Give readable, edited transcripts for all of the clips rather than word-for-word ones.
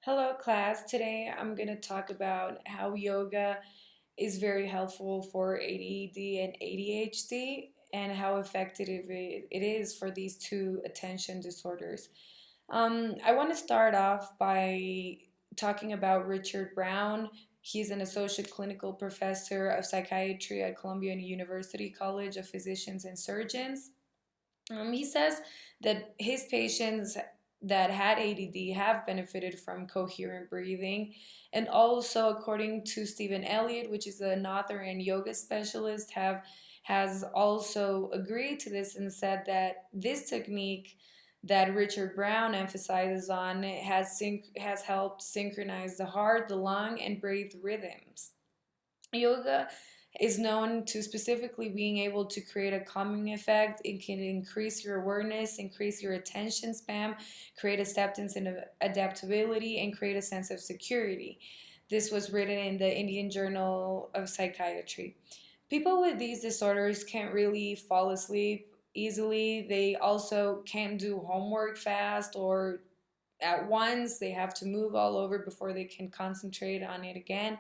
Hello, class. Today I'm going to talk about how yoga is very helpful for ADD and ADHD and how effective it is for these two attention disorders. I want to start off by talking about Richard Brown. He's an associate clinical professor of psychiatry at Columbia University College of Physicians and Surgeons. He says that his patients that had ADD have benefited from coherent breathing. And also, according to Stephen Elliott, which is an author and yoga specialist, has also agreed to this and said that this technique that Richard Brown emphasizes on has helped synchronize the heart, the lung, and breath rhythms. Yoga is known to specifically being able to create a calming effect. It can increase your awareness, increase your attention span, create acceptance and adaptability, and create a sense of security. This was written in the Indian Journal of Psychiatry. People with these disorders can't really fall asleep easily. They also can't do homework fast or at once. They have to move all over before they can concentrate on it again.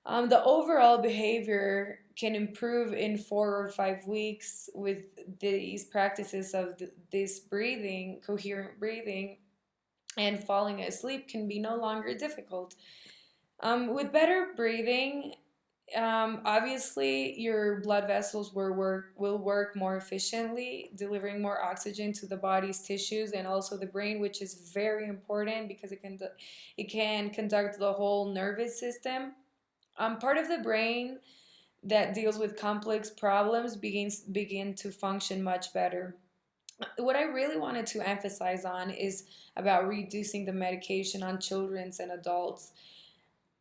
The overall behavior can improve in 4 or 5 weeks with these practices of this breathing, coherent breathing, and falling asleep can be no longer difficult. With better breathing, obviously your blood vessels will work more efficiently, delivering more oxygen to the body's tissues and also the brain, which is very important because it can conduct the whole nervous system. Part of the brain that deals with complex problems begin to function much better. What I really wanted to emphasize on is about reducing the medication on children and adults.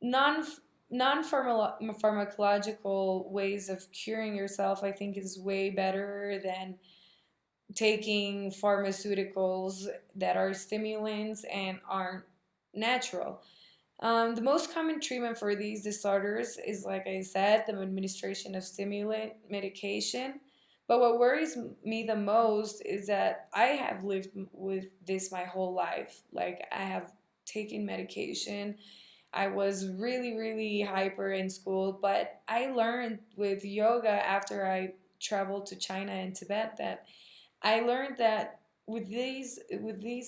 Non non-pharmacological ways of curing yourself, I think, is way better than taking pharmaceuticals that are stimulants and aren't natural. The most common treatment for these disorders is, like I said, the administration of stimulant medication. But what worries me the most is that I have lived with this my whole life. Like, I have taken medication. I was really, really hyper in school, but I learned with yoga after I traveled to China and Tibet that I learned that with these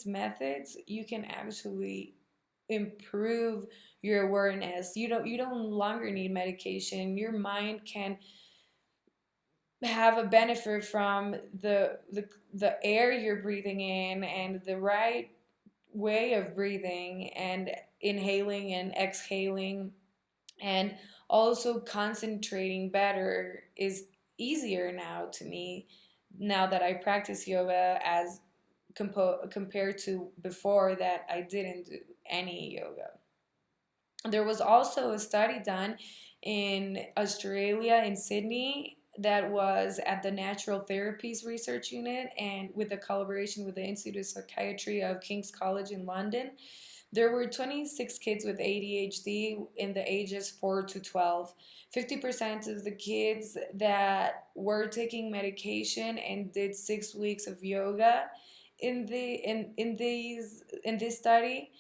methods, you can actually improve your awareness. You don't longer need medication. Your mind can have a benefit from the air you're breathing in and the right way of breathing and inhaling and exhaling, and also concentrating better is easier now to me now that I practice yoga as compared to before that I didn't do any yoga. There was also a study done in Australia, in Sydney, that was at the Natural Therapies Research Unit and with a collaboration with the Institute of Psychiatry of King's College in London. There were 26 kids with ADHD in the ages 4 to 12. 50% of the kids that were taking medication and did 6 weeks of yoga in this study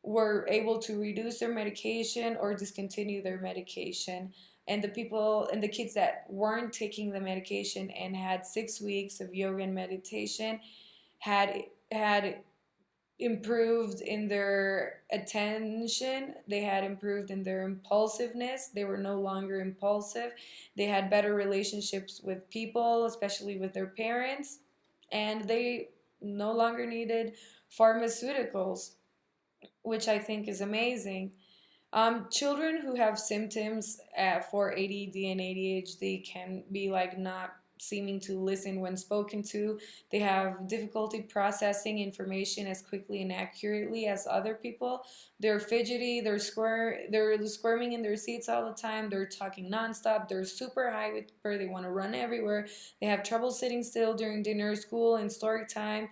were able to reduce their medication or discontinue their medication. And the kids that weren't taking the medication and had 6 weeks of yoga and meditation had improved in their attention. They had improved in their impulsiveness. They were no longer impulsive. They had better relationships with people, especially with their parents, and they no longer needed pharmaceuticals, which I think is amazing. Children who have symptoms for ADD and ADHD can be like not seeming to listen when spoken to. They have difficulty processing information as quickly and accurately as other people. They're fidgety, they're squirming in their seats all the time, they're talking nonstop, they're super hyper, they want to run everywhere. They have trouble sitting still during dinner, school, and story time.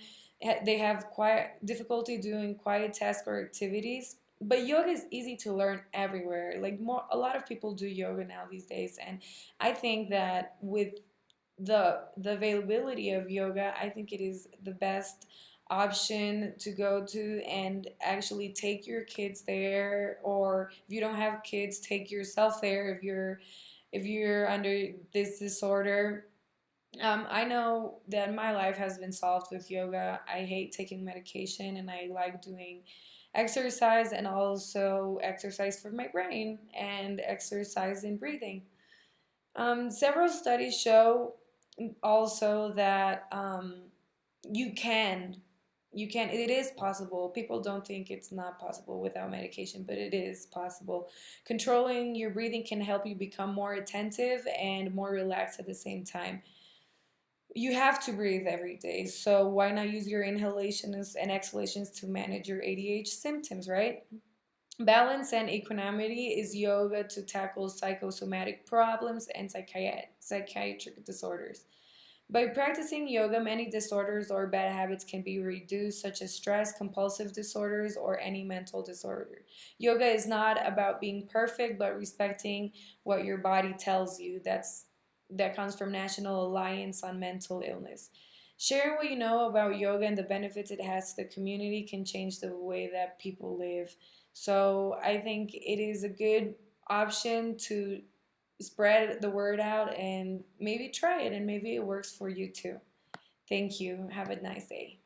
They have quiet difficulty doing quiet tasks or activities. But yoga is easy to learn everywhere. Like, a lot of people do yoga now these days, and I think that with the availability of yoga, I think it is the best option to go to and actually take your kids there, or if you don't have kids, take yourself there if you're under this disorder. I know that my life has been solved with yoga. I hate taking medication and I like doing exercise, and also exercise for my brain and exercise in breathing. Several studies show also that you can it is possible. People don't think it's not possible without medication, but it is possible. Controlling your breathing can help you become more attentive and more relaxed at the same time. You have to breathe every day, so why not use your inhalations and exhalations to manage your ADHD symptoms, right? Balance and equanimity is yoga to tackle psychosomatic problems and psychiatric disorders. By practicing yoga, many disorders or bad habits can be reduced, such as stress, compulsive disorders, or any mental disorder. Yoga is not about being perfect, but respecting what your body tells you. That comes from National Alliance on Mental Illness. Sharing what you know about yoga and the benefits it has to the community can change the way that people live. So I think it is a good option to spread the word out and maybe try it, and maybe it works for you too. Thank you. Have a nice day.